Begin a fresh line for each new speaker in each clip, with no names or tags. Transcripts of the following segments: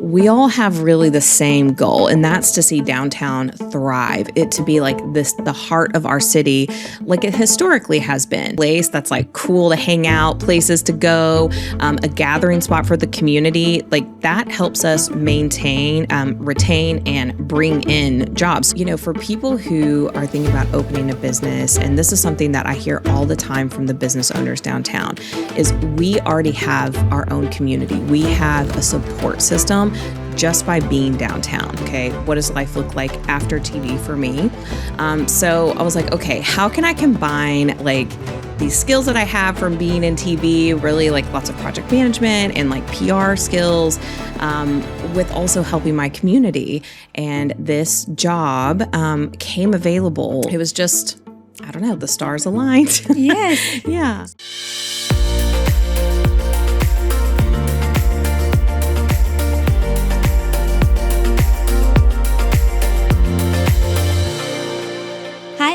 we all have really the same goal, and that's to see downtown thrive, it to be like this, the heart of our city, like it historically has been. Place that's like cool to hang out, places to go, a gathering spot for the community. Like that helps us maintain, retain, and bring in jobs. You know, for people who are thinking about opening a business, and this is something that I hear all the time from the business owners downtown, is we already have our own community. We have a support system just by being downtown. Okay, what does life look like after TV for me? So I was like, okay, how can I combine like these skills that I have from being in TV, really like lots of project management and like PR skills, with also helping my community? And this job came available. It was just, I don't know, the stars aligned.
Yes.
Yeah.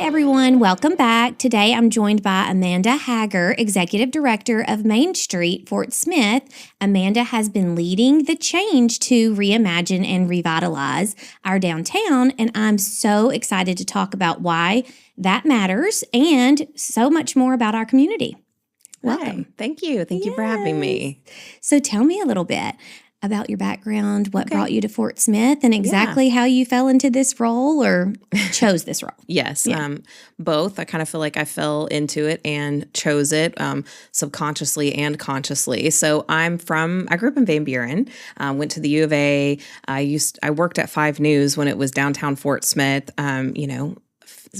Everyone, welcome back. Today I'm joined by Amanda Hager, Executive Director of Main Street, Fort Smith. Amanda has been leading the change to reimagine and revitalize our downtown, and I'm so excited to talk about why that matters and so much more about our community. Welcome.
Hi. Thank you. Thank you for having me.
So tell me a little bit about your background, what brought you to Fort Smith, and exactly how you fell into this role or chose this role.
Yes, both. I kind of feel like I fell into it and chose it subconsciously and consciously. So I grew up in Van Buren, went to the U of A. I worked at 5 News when it was downtown Fort Smith,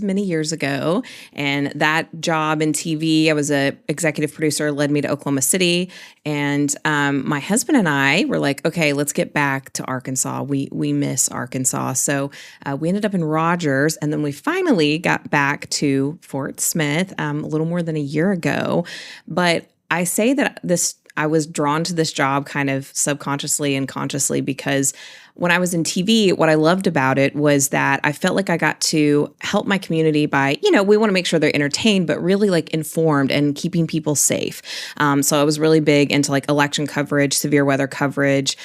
many years ago. And that job in TV, I was a executive producer, led me to Oklahoma City. And my husband and I were like, okay, let's get back to Arkansas. We miss Arkansas. So we ended up in Rogers. And then we finally got back to Fort Smith a little more than a year ago. But I say that I was drawn to this job kind of subconsciously and consciously because when I was in TV, what I loved about it was that I felt like I got to help my community by, we want to make sure they're entertained, but really like informed and keeping people safe. So I was really big into like election coverage, severe weather coverage,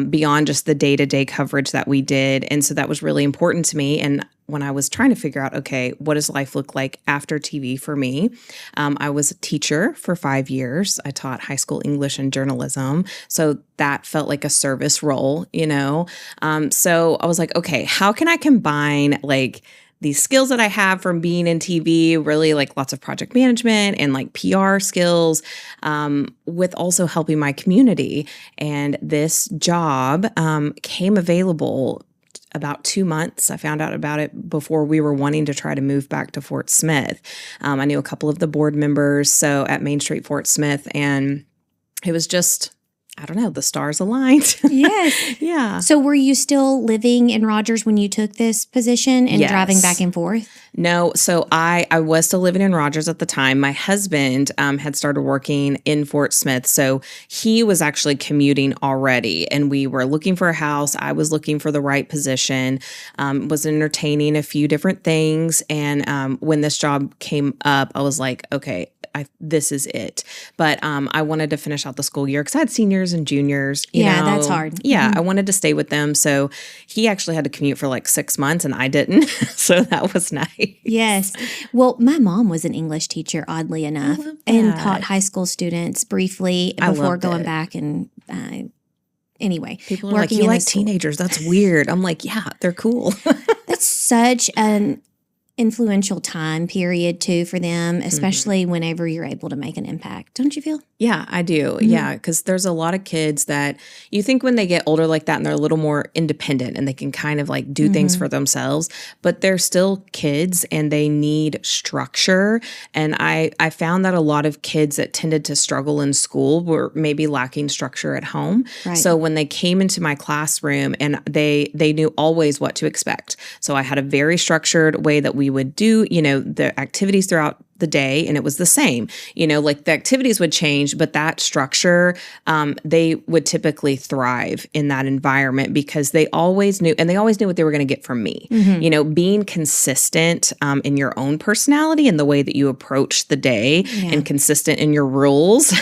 beyond just the day-to-day coverage that we did. And so that was really important to me. And when I was trying to figure out, okay, what does life look like after TV for me? I was a teacher for 5 years. I taught high school English and journalism. So that felt like a service role, So I was like, okay, how can I combine like these skills that I have from being in TV, really like lots of project management and like PR skills, with also helping my community? And this job came available about 2 months. I found out about it before we were wanting to try to move back to Fort Smith. I knew a couple of the board members at Main Street Fort Smith, and it was just, I don't know, the stars aligned.
Yes.
Yeah.
So were you still living in Rogers when you took this position and driving back and forth?
No. So I was still living in Rogers at the time. My husband had started working in Fort Smith. So he was actually commuting already, and we were looking for a house. I was looking for the right position, was entertaining a few different things. And when this job came up, I was like, okay, this is it. But I wanted to finish out the school year because I had seniors and juniors.
That's hard.
Yeah, I wanted to stay with them. So he actually had to commute for like 6 months, and I didn't. So that was nice.
Yes. Well, my mom was an English teacher, oddly enough, and taught high school students briefly before going back. And anyway,
people are like, you like teenagers? That's weird. I'm like, yeah, they're cool.
That's such an influential time period too for them, especially whenever you're able to make an impact. Don't you feel?
Yeah, I do. Yeah, because there's a lot of kids that you think when they get older like that and they're a little more independent and they can kind of like do things for themselves, but they're still kids and they need structure. And I found that a lot of kids that tended to struggle in school were maybe lacking structure at home.
Right.
So when they came into my classroom, and they knew always what to expect. So I had a very structured way that we would do, the activities throughout the day and it was the same. Like the activities would change, but that structure, they would typically thrive in that environment because they always knew what they were going to get from me. Being consistent in your own personality and the way that you approach the day and consistent in your rules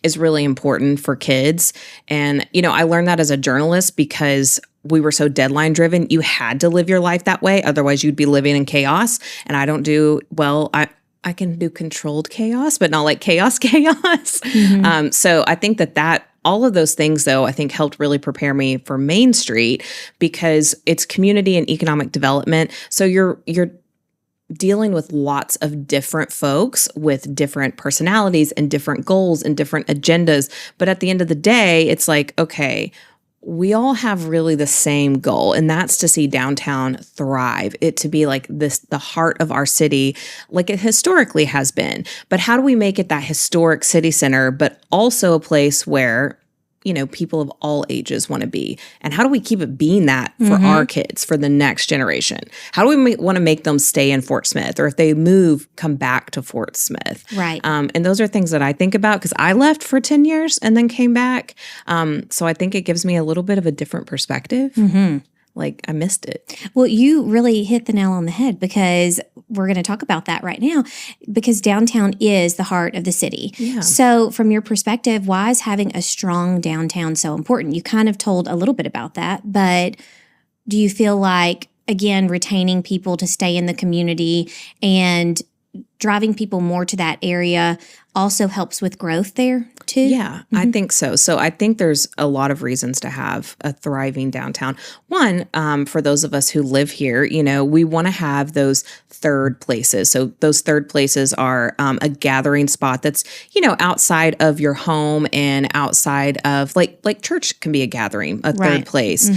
is really important for kids. And, I learned that as a journalist because we were so deadline driven. You had to live your life that way. Otherwise, you'd be living in chaos. And I don't do well. I can do controlled chaos, but not like chaos. So I think that all of those things, though, I think helped really prepare me for Main Street because it's community and economic development. So you're dealing with lots of different folks with different personalities and different goals and different agendas. But at the end of the day, it's like, okay, we all have really the same goal, and that's to see downtown thrive, it to be like this, the heart of our city, like it historically has been. But how do we make it that historic city center, but also a place where, people of all ages want to be? And how do we keep it being that for our kids, for the next generation? How do we want to make them stay in Fort Smith, or if they move, come back to Fort Smith?
Right.
And those are things that I think about because I left for 10 years and then came back. So I think it gives me a little bit of a different perspective. Like I missed it.
Well, you really hit the nail on the head because we're going to talk about that right now because downtown is the heart of the city.
Yeah.
So from your perspective, why is having a strong downtown so important? You kind of told a little bit about that, but do you feel like, again, retaining people to stay in the community and driving people more to that area also helps with growth there too?
Yeah, I think so. So I think there's a lot of reasons to have a thriving downtown. One, for those of us who live here, we want to have those third places. So those third places are a gathering spot that's, outside of your home and outside of like church can be a gathering, a third place.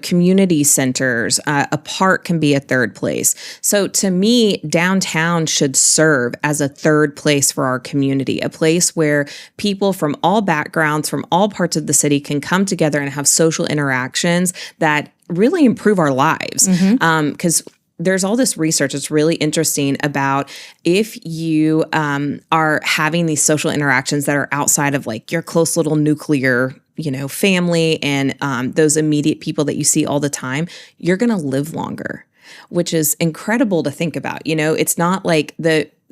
Community centers, a park can be a third place. So to me, downtown should serve as a third place for our community, a place where people from all backgrounds, from all parts of the city can come together and have social interactions that really improve our lives. Because there's all this research that's really interesting about if you are having these social interactions that are outside of like your close little nuclear family and those immediate people that you see all the time, you're going to live longer, which is incredible to think about. It's not like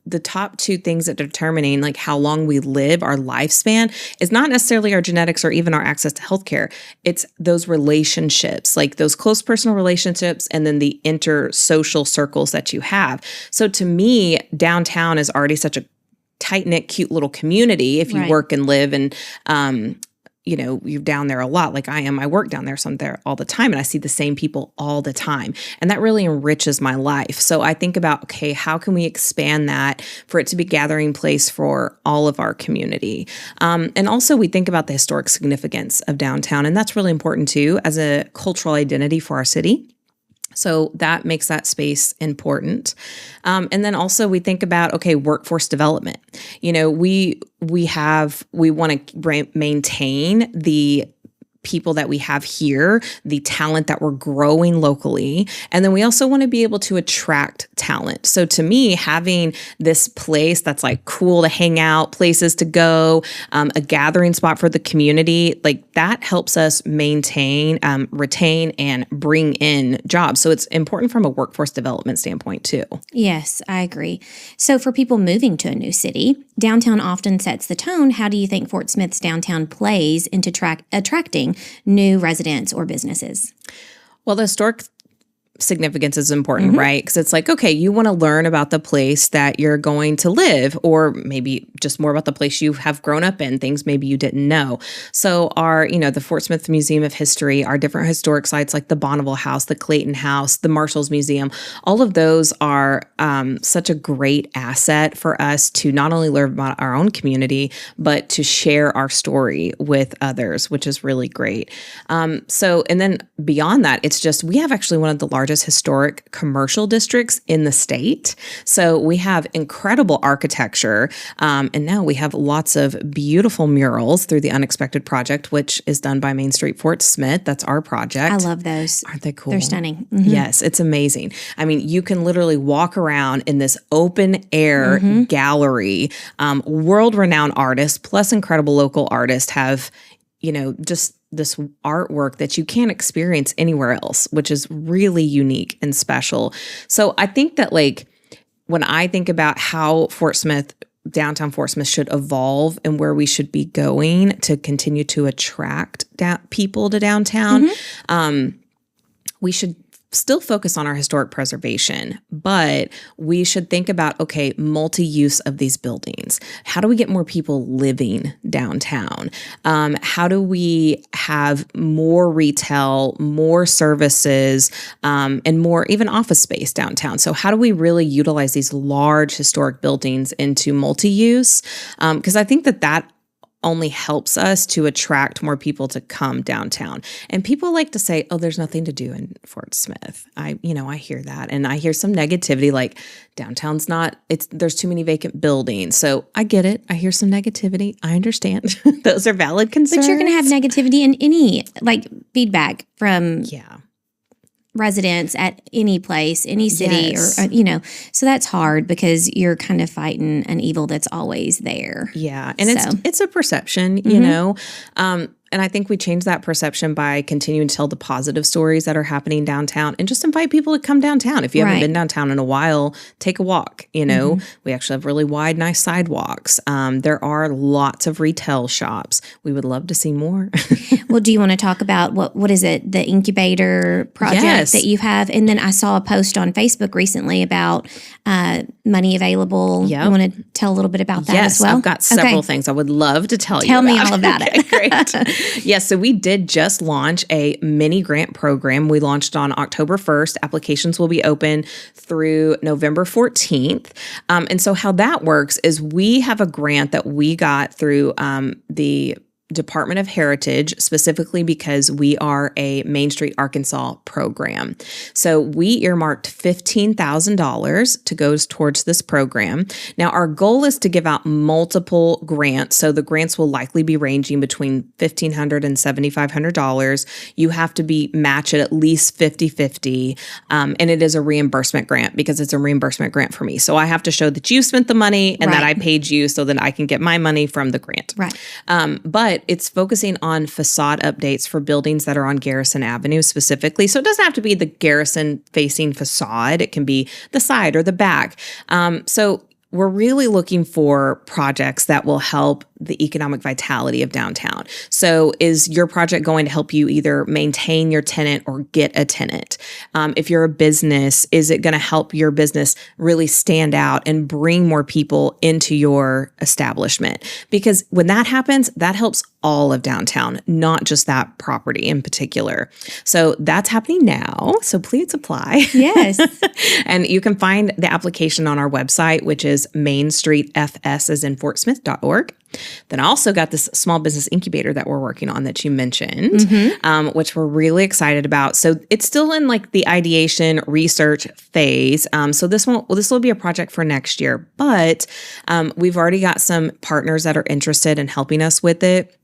the top two things that determining like how long we live, our lifespan, is not necessarily our genetics or even our access to healthcare. It's those relationships, like those close personal relationships, and then the intersocial circles that you have. So to me, downtown is already such a tight-knit, cute little community. If you work and live and you're down there a lot like I am. I work down there, so I'm there all the time and I see the same people all the time. And that really enriches my life. So I think about, okay, how can we expand that for it to be a gathering place for all of our community? And also we think about the historic significance of downtown, and that's really important too as a cultural identity for our city. So that makes that space important. And then also we think about, okay, workforce development. We want to maintain the people that we have here, the talent that we're growing locally. And then we also want to be able to attract talent. So to me, having this place that's like cool to hang out, places to go, a gathering spot for the community, like that helps us maintain, retain, and bring in jobs. So it's important from a workforce development standpoint too.
Yes, I agree. So for people moving to a new city, downtown often sets the tone. How do you think Fort Smith's downtown plays into attracting new residents or businesses?
Well, the historic significance is important, right? Because it's like, okay, you want to learn about the place that you're going to live, or maybe just more about the place you have grown up in, things maybe you didn't know. So the Fort Smith Museum of History, our different historic sites like the Bonneville House, the Clayton House, the Marshall's Museum, all of those are such a great asset for us to not only learn about our own community, but to share our story with others, which is really great. And then beyond that, it's just, we have actually one of the largest largest historic commercial districts in the state. So we have incredible architecture. And now we have lots of beautiful murals through the Unexpected Project, which is done by Main Street Fort Smith. That's our project.
I love those.
Aren't they cool?
They're stunning.
Yes, it's amazing. I mean, you can literally walk around in this open air gallery. World-renowned artists plus incredible local artists have, just this artwork that you can't experience anywhere else, which is really unique and special. So I think that when I think about how downtown Fort Smith should evolve and where we should be going to continue to attract people to downtown, we should still focus on our historic preservation, but we should think about, multi-use of these buildings. How do we get more people living downtown? How do we have more retail, more services, and more even office space downtown? So how do we really utilize these large historic buildings into multi-use? Because I think that only helps us to attract more people to come downtown. And people like to say, there's nothing to do in Fort Smith. I hear that. And I hear some negativity like downtown's there's too many vacant buildings. So I get it. I hear some negativity. I understand. Those are valid concerns.
But you're going to have negativity in any feedback from residents at any place, any city, or so that's hard because you're kind of fighting an evil that's always there.
Yeah, and it's a perception, and I think we change that perception by continuing to tell the positive stories that are happening downtown and just invite people to come downtown. If you haven't been downtown in a while, take a walk. We actually have really wide, nice sidewalks. There are lots of retail shops. We would love to see more.
Well, do you want to talk about what is it, the incubator project that you have? And then I saw a post on Facebook recently about money available. Yep. You want to tell a little bit about that as well?
Yes, I've got several things I would love to tell you
about. Tell me all about it.
Great. Yes, so we did just launch a mini grant program. We launched on October 1st. Applications will be open through November 14th. And so how that works is we have a grant that we got through the Department of Heritage, specifically because we are a Main Street Arkansas program. So we earmarked $15,000 to go towards this program. Now, our goal is to give out multiple grants. So the grants will likely be ranging between $1,500 and $7,500. You have to be matched at least 50-50. And it is a reimbursement grant because it's a reimbursement grant for me. So I have to show that you spent the money and that I paid you so that I can get my money from the grant.
Right.
But it's focusing on facade updates for buildings that are on Garrison Avenue specifically. So it doesn't have to be the Garrison facing facade. It can be the side or the back. So we're really looking for projects that will help the economic vitality of downtown. So is your project going to help you either maintain your tenant or get a tenant? If you're a business, is it going to help your business really stand out and bring more people into your establishment? Because when that happens, that helps all of downtown, not just that property in particular. So that's happening now. So please apply.
Yes.
And you can find the application on our website, which is mainstreetfs as in fortsmith.org. Then I also got this small business incubator that we're working on that you mentioned, which we're really excited about. So it's still in like the ideation research phase. So this will be a project for next year, but we've already got some partners that are interested in helping us with it.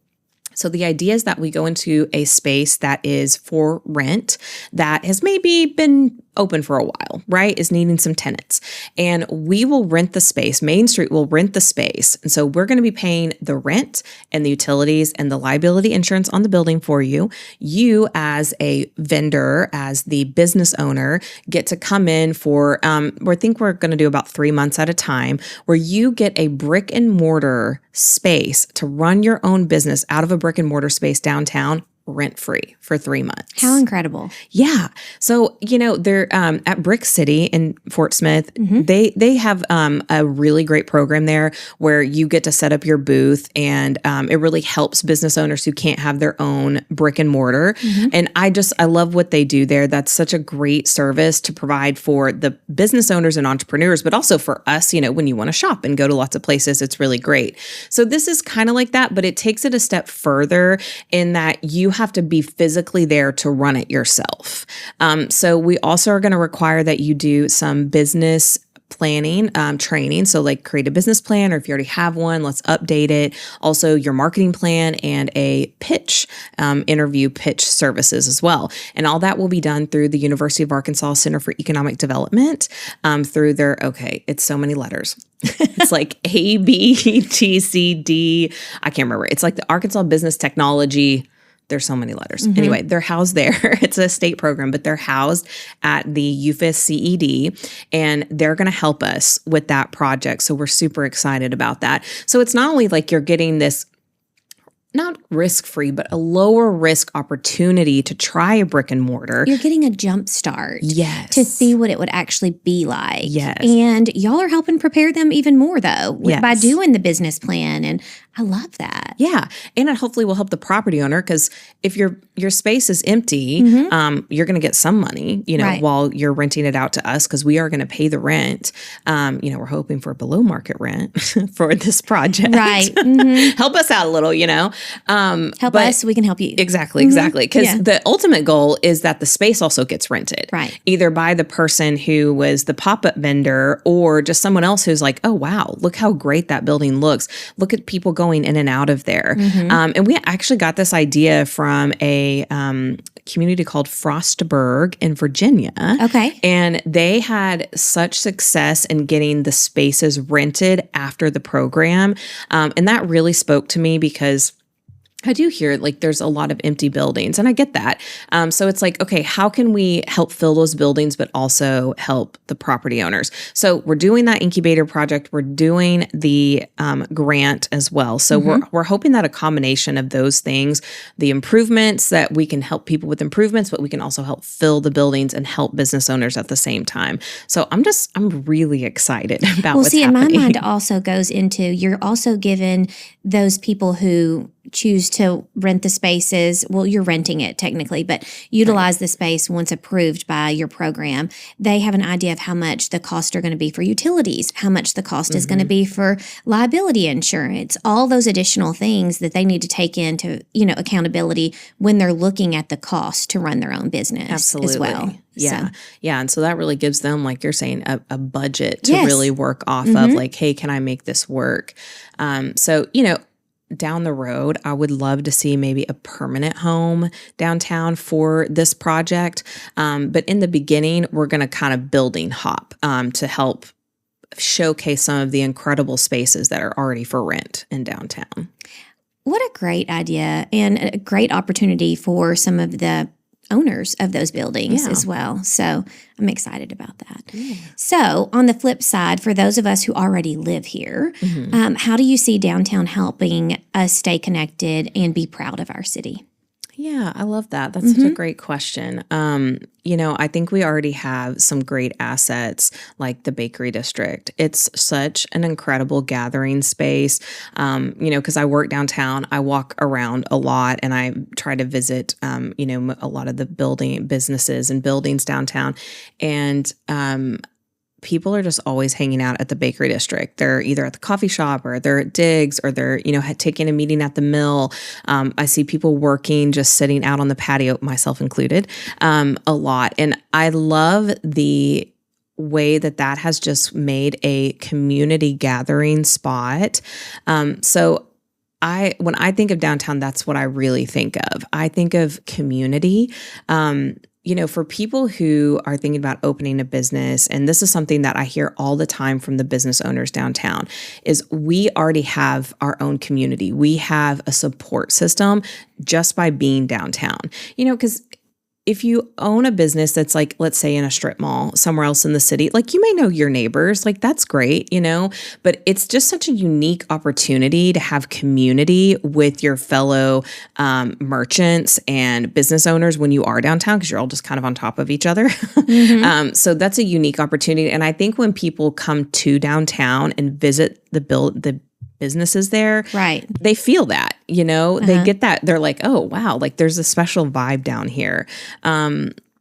So the idea is that we go into a space that is for rent that has maybe been open for a while, right? Is needing some tenants. And we will rent the space. Main Street will rent the space. And so we're going to be paying the rent and the utilities and the liability insurance on the building for you. You as a vendor, as the business owner, get to come in for, I think we're going to do about 3 months at a time, where you get a brick and mortar space to run your own business out of a brick and mortar space downtown, rent-free for 3 months.
How incredible.
Yeah. So, they're at Brick City in Fort Smith. They have a really great program there where you get to set up your booth, and it really helps business owners who can't have their own brick and mortar. And I love what they do there. That's such a great service to provide for the business owners and entrepreneurs, but also for us, when you want to shop and go to lots of places, it's really great. So this is kind of like that, but it takes it a step further in that you have to be physically there to run it yourself. So we also are going to require that you do some business planning, training. So like create a business plan, or if you already have one, let's update it. Also your marketing plan and a pitch, interview pitch services as well. And all that will be done through the University of Arkansas Center for Economic Development, through their, it's so many letters. It's like A, B, T, C, D. I can't remember. It's like the Arkansas Business Technology. There's so many letters. Anyway, they're housed there. It's a state program, but they're housed at the UFIS CED, and they're going to help us with that project. So we're super excited about that. So it's not only like you're getting this, not risk-free, but a lower risk opportunity to try a brick and mortar.
You're getting a jump start.
Yes.
To see what it would actually be like.
Yes.
And y'all are helping prepare them even more, though,
Yes.
by doing the business plan. And I love that.
Yeah. And it hopefully will help the property owner, because if your space is empty, you're going to get some money,
Right.
while you're renting it out to us, because we are going to pay the rent. We're hoping for below market rent for this project.
Right.
Help us out a little,
Help us, we can help you.
Exactly. Because
Yeah.
the ultimate goal is that the space also gets rented.
Right.
Either by the person who was the pop-up vendor, or just someone else who's like, oh, wow, look how great that building looks. Look at people going in and out of there. And we actually got this idea from a community called Frostburg in Virginia.
Okay.
And they had such success in getting the spaces rented after the program. And that really spoke to me, because I do hear like there's a lot of empty buildings, and I get that. So it's like, okay, how can we help fill those buildings, but also help the property owners? So we're doing that incubator project. We're doing the grant as well. So we're hoping that a combination of those things, the improvements, that we can help people with improvements, but we can also help fill the buildings and help business owners at the same time. So I'm really excited about what's happening.
In my mind also goes into, you're also given those people who choose to rent the spaces. Well, you're renting it technically, but utilize the space once approved by your program. They have an idea of how much the costs are going to be for utilities, how much the cost is going to be for liability insurance, all those additional things that they need to take into, accountability when they're looking at the cost to run their own business as well.
Yeah.
So.
Yeah. And so that really gives them, like you're saying, a budget to
Yes.
really work off of, like, hey, can I make this work? Down the road, I would love to see maybe a permanent home downtown for this project. But in the beginning, we're going to kind of building hop to help showcase some of the incredible spaces that are already for rent in downtown.
What a great idea, and a great opportunity for some of the owners of those buildings as well. So I'm excited about that. Yeah. So on the flip side, for those of us who already live here, how do you see downtown helping us stay connected and be proud of our city?
Yeah, I love that. That's such a great question. I think we already have some great assets like the Bakery District. It's such an incredible gathering space. Because I work downtown, I walk around a lot, and I try to visit, a lot of the businesses and buildings downtown. And people are just always hanging out at the Bakery District. They're either at the coffee shop, or they're at Diggs, or they're, taking a meeting at the mill. I see people working, just sitting out on the patio, myself included, a lot. And I love the way that has just made a community gathering spot. So when I think of downtown, that's what I really think of. I think of community. For people who are thinking about opening a business, and this is something that I hear all the time from the business owners downtown, is we already have our own community. We have a support system just by being downtown. Because if you own a business that's like, let's say in a strip mall somewhere else in the city, like you may know your neighbors, like that's great, but it's just such a unique opportunity to have community with your fellow merchants and business owners when you are downtown, because you're all just kind of on top of each other. So that's a unique opportunity. And I think when people come to downtown and visit the businesses there,
right,
they feel that, they get that. They're like, oh, wow, like there's a special vibe down here.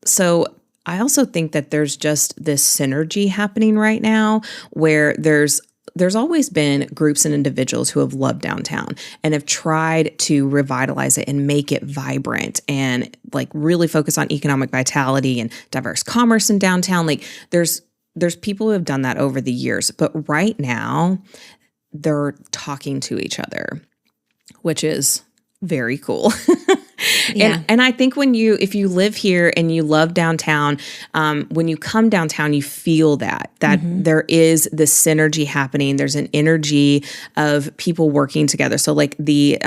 So I also think that there's just this synergy happening right now where there's there's always been groups and individuals who have loved downtown and have tried to revitalize it and make it vibrant and like really focus on economic vitality and diverse commerce in downtown. Like there's people who have done that over the years, but right now they're talking to each other, which is very cool.
Yeah.
And I think if you live here and you love downtown, when you come downtown, you feel that there is this synergy happening. There's an energy of people working together. So like the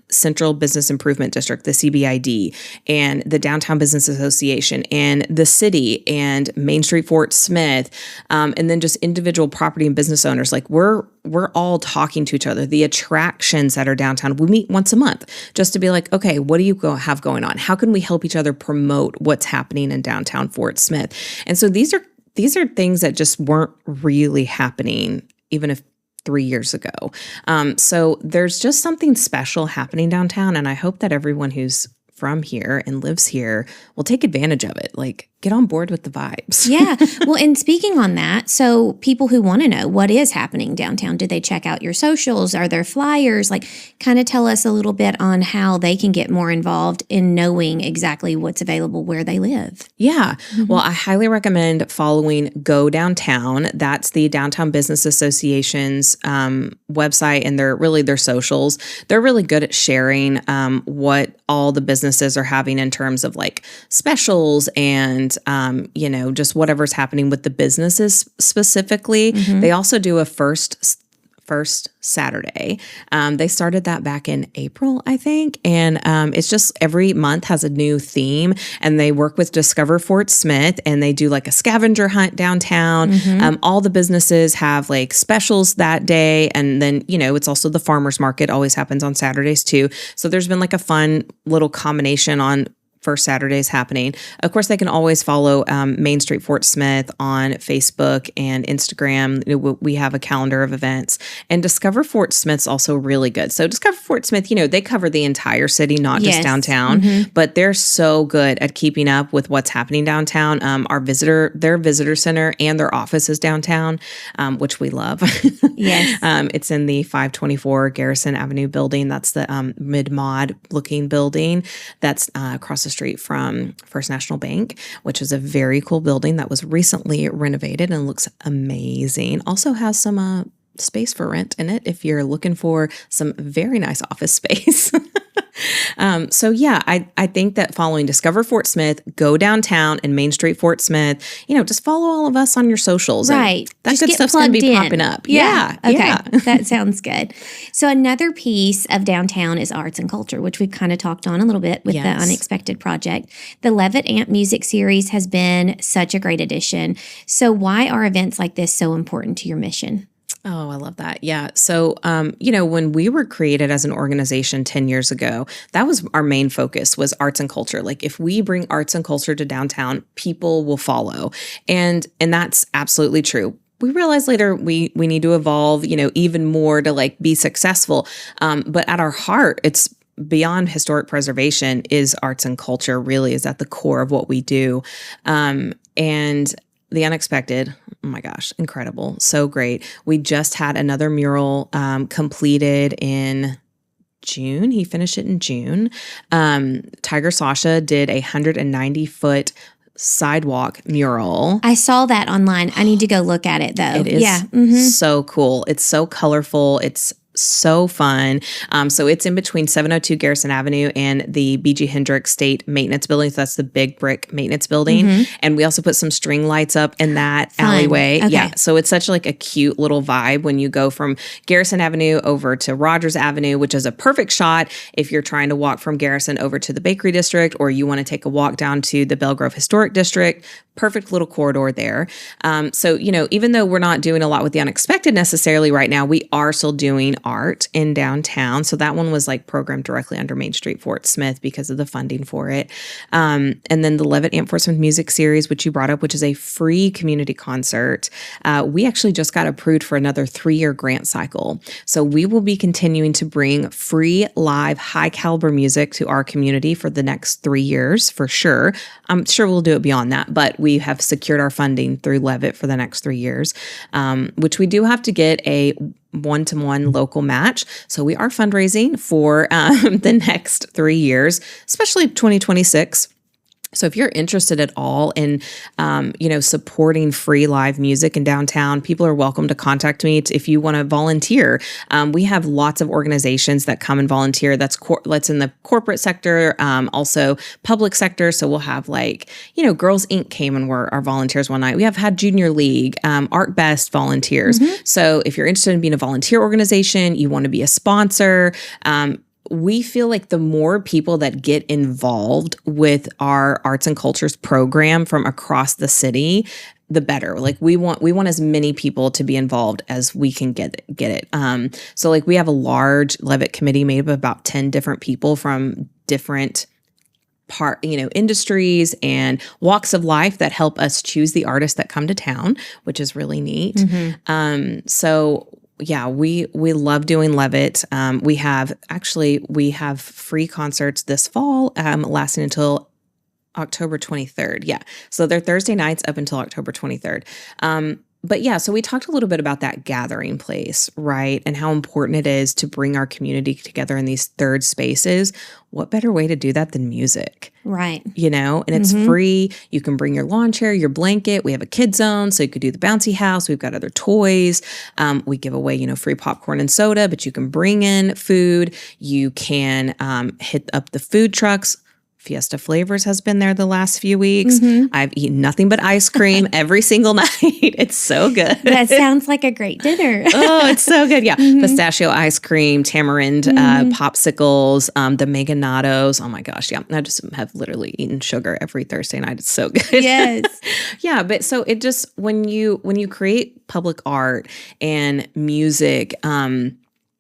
Central Business Improvement District, the CBID, and the Downtown Business Association, and the city, and Main Street Fort Smith, and then just individual property and business owners. Like we're all talking to each other. The attractions that are downtown, we meet once a month just to be like, okay, what do you have going on? How can we help each other promote what's happening in downtown Fort Smith? And so these are things that just weren't really happening even if 3 years ago. So there's just something special happening downtown. And I hope that everyone who's from here and lives here will take advantage of it. Like get on board with the vibes.
Yeah. Well, and speaking on that, so people who want to know what is happening downtown, do they check out your socials? Are there flyers? Like kind of tell us a little bit on how they can get more involved in knowing exactly what's available where they live.
Yeah. Well, I highly recommend following Go Downtown. That's the Downtown Business Association's website, and their socials. They're really good at sharing what all the businesses are having in terms of like specials and just whatever's happening with the businesses specifically. They also do a first Saturday. They started that back in April, I think. And it's just every month has a new theme, and they work with Discover Fort Smith, and they do like a scavenger hunt downtown. All the businesses have like specials that day. And then, it's also the farmer's market always happens on Saturdays too. So there's been like a fun little combination on first Saturdays happening. Of course, they can always follow Main Street Fort Smith on Facebook and Instagram. We have a calendar of events. And Discover Fort Smith's also really good. So Discover Fort Smith, they cover the entire city, not just downtown, but they're so good at keeping up with what's happening downtown. Their visitor center and their office is downtown, which we love.
Yes.
It's in the 524 Garrison Avenue building. That's the mid-mod looking building that's across the street from First National Bank, which is a very cool building that was recently renovated and looks amazing. Also has some space for rent in it if you're looking for some very nice office space. So yeah, I think that following Discover Fort Smith, Go Downtown, and Main Street Fort Smith, just follow all of us on your socials.
Right.
That
just
good
get
stuff's going to be
plugged in.
popping up.
Yeah. Okay.
Yeah.
That sounds good. So another piece of downtown is arts and culture, which we've kind of talked on a little bit with the Unexpected Project. The Levitt Amp Music Series has been such a great addition. So why are events like this so important to your mission?
Oh, I love that. Yeah. So, when we were created as an organization 10 years ago, that was our main focus was arts and culture. Like if we bring arts and culture to downtown, people will follow. And that's absolutely true. We realized later we need to evolve, even more to like be successful. But at our heart, it's beyond historic preservation is arts and culture really is at the core of what we do. And the Unexpected, oh my gosh, incredible. So great. We just had another mural completed in June. He finished it in June. Tiger Sasha did a 190-foot sidewalk mural.
I saw that online. I need to go look at it though.
It is so cool. It's so colorful. It's so fun. So it's in between 702 Garrison Avenue and the B.G. Hendricks State Maintenance Building. So that's the big brick maintenance building. And we also put some string lights up in that alleyway.
Okay.
Yeah. So it's such like a cute little vibe when you go from Garrison Avenue over to Rogers Avenue, which is a perfect shot if you're trying to walk from Garrison over to the Bakery District, or you want to take a walk down to the Belle Grove Historic District. Perfect little corridor there. So, even though we're not doing a lot with the Unexpected necessarily right now, we are still doing art in downtown. So that one was like programmed directly under Main Street Fort Smith because of the funding for it. And then the Levitt Amp Fort Smith Music Series, which you brought up, which is a free community concert. We actually just got approved for another 3-year grant cycle. So we will be continuing to bring free, live, high caliber music to our community for the next 3 years for sure. I'm sure we'll do it beyond that, but we have secured our funding through Levitt for the next 3 years, which we do have to get a one-to-one local match. So we are fundraising for the next 3 years, especially 2026. So if you're interested at all in, supporting free live music in downtown, people are welcome to contact me if you want to volunteer. We have lots of organizations that come and volunteer. That's in the corporate sector, also public sector. So we'll have Girls Inc. came and were our volunteers one night. We have had Junior League, Art Best volunteers. So if you're interested in being a volunteer organization, you want to be a sponsor, we feel like the more people that get involved with our arts and cultures program from across the city, the better. Like we want as many people to be involved as we can get it. So like we have a large Levitt committee made up of about 10 different people from different industries and walks of life that help us choose the artists that come to town, which is really neat. So yeah, we love doing Levitt. We have free concerts this fall, lasting until October 23rd. Yeah. So they're Thursday nights up until October 23rd. But yeah, so we talked a little bit about that gathering place, right? And how important it is to bring our community together in these third spaces. What better way to do that than music?
Right.
And it's free. You can bring your lawn chair, your blanket. We have a kid zone, so you could do the bouncy house. We've got other toys. We give away, free popcorn and soda, but you can bring in food. You can hit up the food trucks. Fiesta Flavors has been there the last few weeks. I've eaten nothing but ice cream every single night. It's so good.
That sounds like a great dinner.
Oh, it's so good. Yeah. Pistachio ice cream, tamarind popsicles, the Meganados. Oh my gosh. Yeah. I just have literally eaten sugar every Thursday night. It's so good.
Yes.
Yeah. But so it just, when you create public art and music,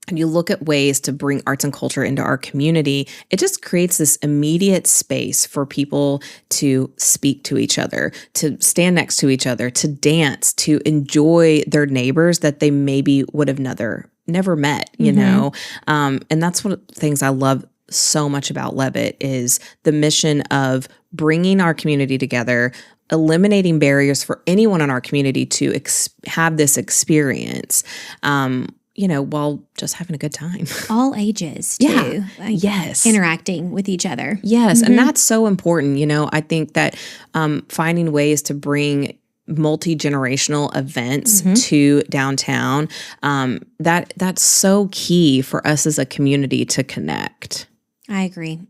and you look at ways to bring arts and culture into our community, it just creates this immediate space for people to speak to each other, to stand next to each other, to dance, to enjoy their neighbors that they maybe would have never met, and that's one of the things I love so much about Levitt is the mission of bringing our community together, eliminating barriers for anyone in our community to have this experience. While just having a good time.
All ages, too.
Yeah. Yes.
Interacting with each other.
Yes. And that's so important. I think that finding ways to bring multi-generational events to downtown, that's so key for us as a community to connect.
I agree.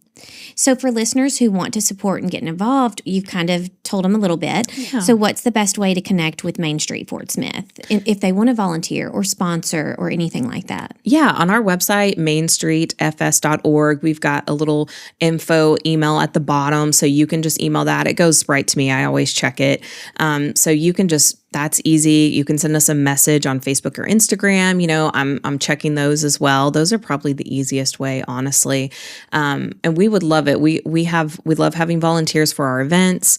So for listeners who want to support and get involved, you've kind of told them a little bit. Yeah. So what's the best way to connect with Main Street Fort Smith if they want to volunteer or sponsor or anything like that? Yeah,
on our website, mainstreetfs.org, we've got a little info email at the bottom. So you can just email that. It goes right to me. I always check it. So you can that's easy. You can send us a message on Facebook or Instagram. I'm checking those as well. Those are probably the easiest way, honestly. And we would love it. We love having volunteers for our events.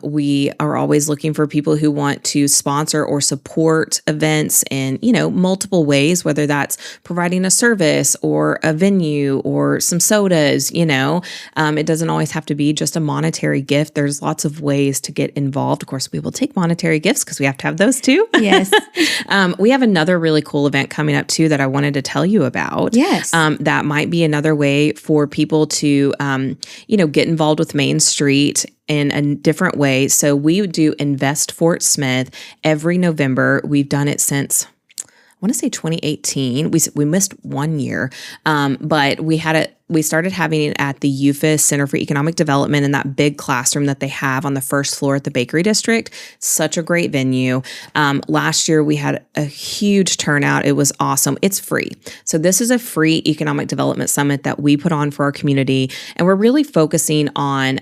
We are always looking for people who want to sponsor or support events in, multiple ways, whether that's providing a service or a venue or some sodas, it doesn't always have to be just a monetary gift. There's lots of ways to get involved. Of course, we will take monetary gifts because we have to have those too.
Yes.
We have another really cool event coming up too that I wanted to tell you about.
Yes.
That might be another way for people to, get involved with Main Street in a different way. So we do Invest Fort Smith every November. We've done it since, I want to say 2018. We missed 1 year, but we started having it at the UFAS Center for Economic Development in that big classroom that they have on the first floor at the Bakery District. Such a great venue. Last year, we had a huge turnout. It was awesome. It's free. So this is a free economic development summit that we put on for our community. And we're really focusing on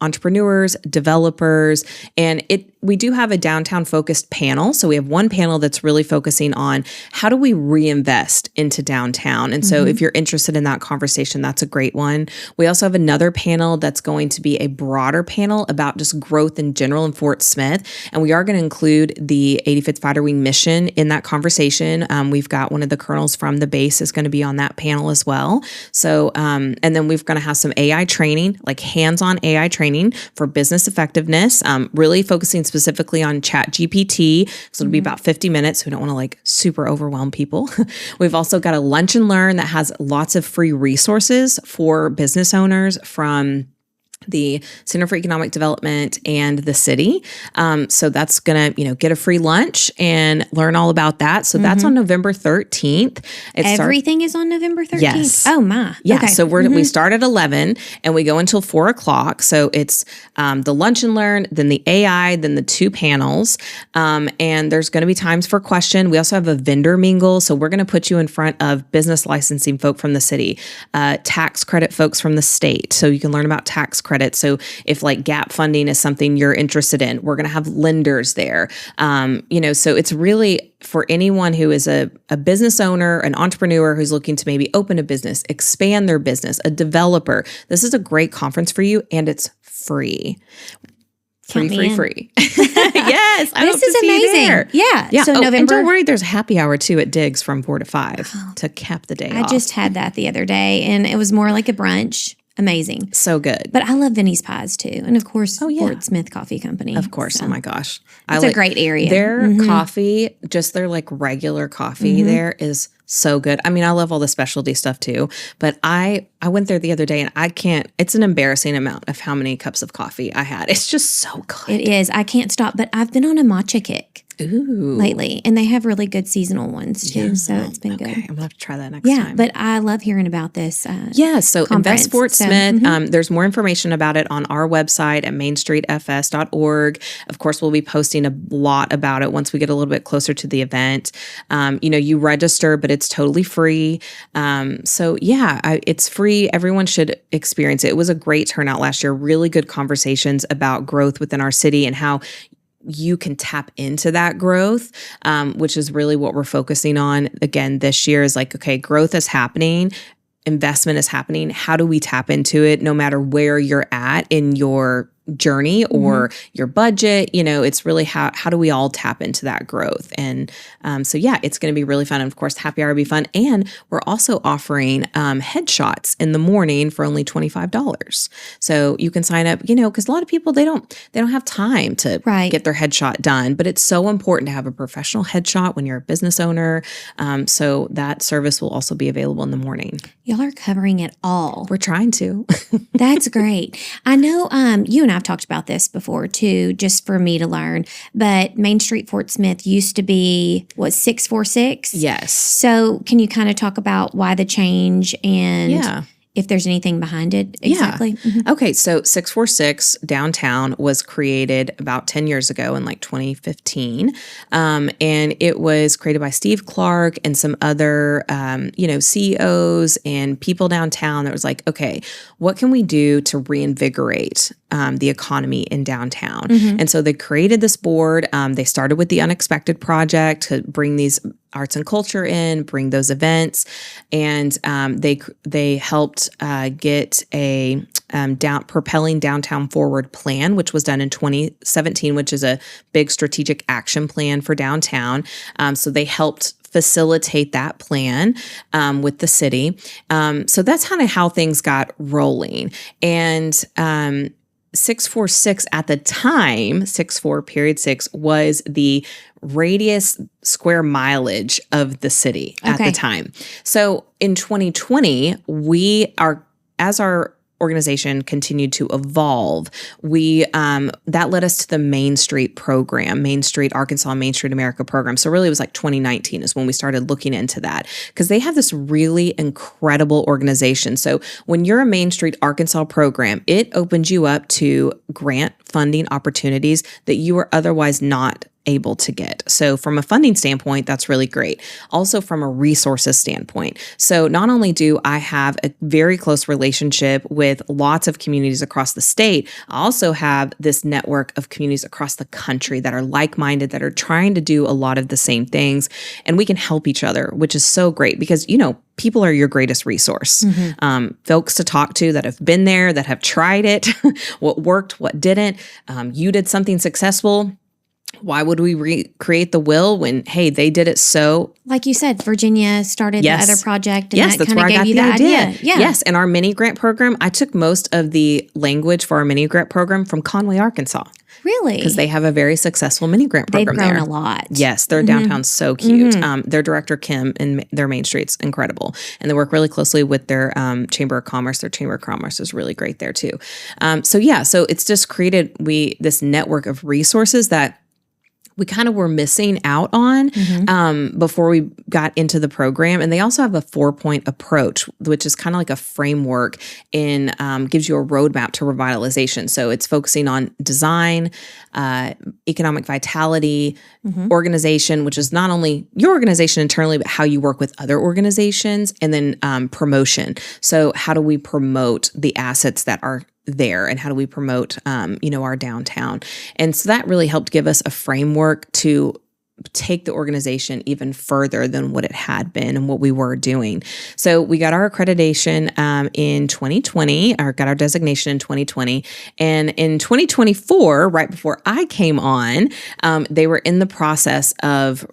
entrepreneurs, developers, and we do have a downtown focused panel. So we have one panel that's really focusing on how do we reinvest into downtown. And so if you're interested in that conversation, that's a great one. We also have another panel that's going to be a broader panel about just growth in general in Fort Smith. And we are going to include the 85th Fighter Wing mission in that conversation. We've got one of the colonels from the base is going to be on that panel as well. So, and then we're going to have some AI training, like hands-on AI training for business effectiveness, really focusing specifically on ChatGPT. So it'll be about 50 minutes. We don't want to like super overwhelm people. We've also got a lunch and learn that has lots of free resources for business owners from the Center for Economic Development and the city. So that's going to, get a free lunch and learn all about that. So that's on November 13th.
Everything is on November 13th?
Yes.
Oh, my.
Yeah.
Okay.
So we start at 11 and we go until 4 o'clock. So it's the lunch and learn, then the AI, then the 2 panels. And there's going to be times for question. We also have a vendor mingle. So we're going to put you in front of business licensing folk from the city, tax credit folks from the state. So you can learn about tax credit. So if like gap funding is something you're interested in, we're going to have lenders there. So it's really for anyone who is a business owner, an entrepreneur who's looking to maybe open a business, expand their business, a developer. This is a great conference for you, and it's free. Free. Yes. I
This is amazing. Yeah. So November.
And don't worry, there's a happy hour too at Diggs from 4 to 5 to cap the day off.
I just had that the other day, and it was more like a brunch. Amazing.
So good.
But I love Vinnie's Pies too. And of course, Fort Smith Coffee Company.
Of course. So. Oh my gosh.
It's a great area.
Their coffee, just their like regular coffee there is so good. I mean, I love all the specialty stuff too, but I went there the other day and it's an embarrassing amount of how many cups of coffee I had. It's just so good.
It is. I can't stop, but I've been on a matcha kick. Lately, and they have really good seasonal ones too, so it's been good.
I'm gonna have to try that next time.
Yeah, but I love hearing about this.
So Invest Fort Smith. There's more information about it on our website at mainstreetfs.org. Of course, we'll be posting a lot about it once we get a little bit closer to the event. You register, but it's totally free. It's free. Everyone should experience it. It was a great turnout last year. Really good conversations about growth within our city and how you can tap into that growth, which is really what we're focusing on. Again, this year is like, okay, growth is happening. Investment is happening. How do we tap into it no matter where you're at in your journey or your budget? It's really how do we all tap into that growth? And it's going to be really fun. And of course, happy hour will be fun. And we're also offering headshots in the morning for only $25. So you can sign up, because a lot of people, they don't have time to get their headshot done, but it's so important to have a professional headshot when you're a business owner. So that service will also be available in the morning.
Y'all are covering it all.
We're trying to.
That's great. I know you and I've talked about this before too, just for me to learn, but Main Street Fort Smith used to be, 646?
Yes.
So can you kind of talk about why the change and if there's anything behind it exactly?
Yeah. Okay, so 646 downtown was created about 10 years ago in like 2015. And it was created by Steve Clark and some other, CEOs and people downtown that was like, okay, what can we do to reinvigorate the economy in downtown? And so they created this board. They started with the Unexpected Project to bring these arts and culture in, bring those events, and they helped get a propelling downtown forward plan, which was done in 2017, which is a big strategic action plan for downtown. So they helped facilitate that plan with the city. So that's kind of how things got rolling. And 646 at the time, 6 was the radius square mileage of the city at the time. So in 2020, as our organization continued to evolve, that led us to the Main Street program, Main Street Arkansas, Main Street America program. So really it was like 2019 is when we started looking into that, because they have this really incredible organization. So when you're a Main Street Arkansas program, it opens you up to grant funding opportunities that you are otherwise not able to get. So from a funding standpoint, that's really great. Also from a resources standpoint. So not only do I have a very close relationship with lots of communities across the state, I also have this network of communities across the country that are like-minded, that are trying to do a lot of the same things, and we can help each other, which is so great because, people are your greatest resource. Folks to talk to that have been there, that have tried it, what worked, what didn't. You did something successful. Why would we recreate the will when, hey, they did it so?
Like you said, Virginia started the other project, and that
that's
kind
where
of
I got
gave you
the
the
idea.
Yeah.
Yes, and our mini grant program, I took most of the language for our mini grant program from Conway, Arkansas.
Really?
Because they have a very successful mini grant program
They've grown
there.
a lot.
Yes, their downtown's so cute. Their director, Kim, and their Main Street's incredible. And they work really closely with their Chamber of Commerce. Their Chamber of Commerce is really great there too. So it's just created this network of resources that we kind of were missing out on before we got into the program. And they also have a 4-point approach, which is kind of like a framework and gives you a roadmap to revitalization. So it's focusing on design, economic vitality, organization, which is not only your organization internally, but how you work with other organizations, and then promotion. So how do we promote the assets that are there, and how do we promote, our downtown? And so that really helped give us a framework to take the organization even further than what it had been and what we were doing. So we got our accreditation in 2020, or got our designation in 2020. And in 2024, right before I came on, they were in the process of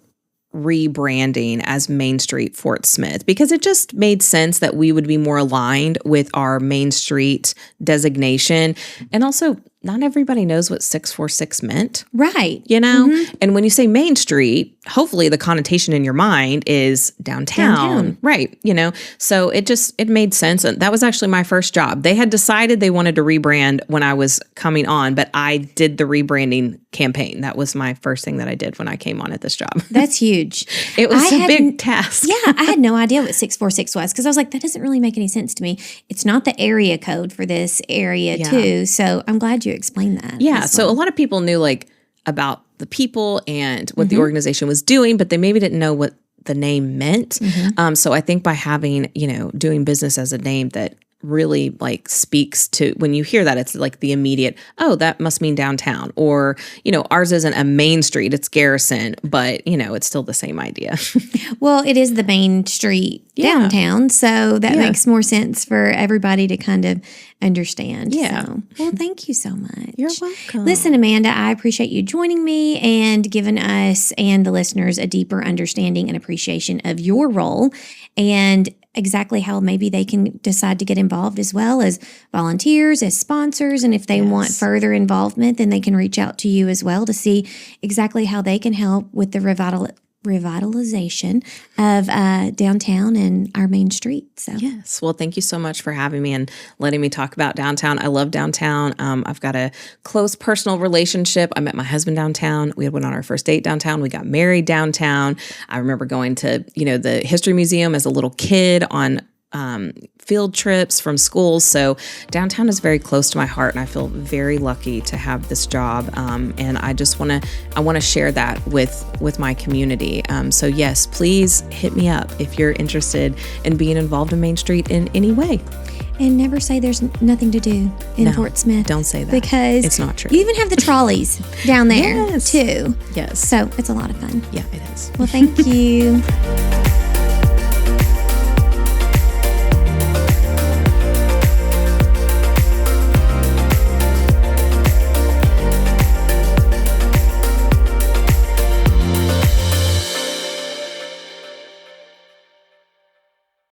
rebranding as Main Street Fort Smith, because it just made sense that we would be more aligned with our Main Street designation. And also, not everybody knows what 646 meant.
Right.
And when you say Main Street, hopefully the connotation in your mind is downtown. Right. So it made sense. And that was actually my first job. They had decided they wanted to rebrand when I was coming on, but I did the rebranding campaign. That was my first thing that I did when I came on at this job.
That's huge.
It was a big task.
Yeah. I had no idea what 646 was, because I was like, that doesn't really make any sense to me. It's not the area code for this area too. So I'm glad you explained that.
Yeah. So a lot of people knew about the people and what the organization was doing, but they maybe didn't know what the name meant. So I think by having, doing business as a name that really speaks to, when you hear that, it's like the immediate, oh, that must mean downtown, or, ours isn't a Main Street, it's Garrison, but it's still the same idea.
Well, it is the Main Street downtown, so that makes more sense for everybody to kind of understand.
Yeah.
So, well, thank you so much.
You're welcome.
Listen, Amanda, I appreciate you joining me and giving us and the listeners a deeper understanding and appreciation of your role, and exactly how maybe they can decide to get involved as well as volunteers, as sponsors. And if they want further involvement, then they can reach out to you as well to see exactly how they can help with the revitalization of downtown and our Main Street. So
yes. Well, thank you so much for having me and letting me talk about downtown. I love downtown. I've got a close personal relationship. I met my husband downtown. We went on our first date downtown. We got married downtown. I remember going to, the History Museum as a little kid on field trips from schools. So downtown is very close to my heart, and I feel very lucky to have this job. And I just want to share that with my community. So yes, please hit me up if you're interested in being involved in Main Street in any way.
And never say there's nothing to do in Fort Smith.
Don't say that.
Because
it's not true.
You even have the trolleys down there too.
Yes.
So it's a lot of fun.
Yeah, it is.
Well, thank you.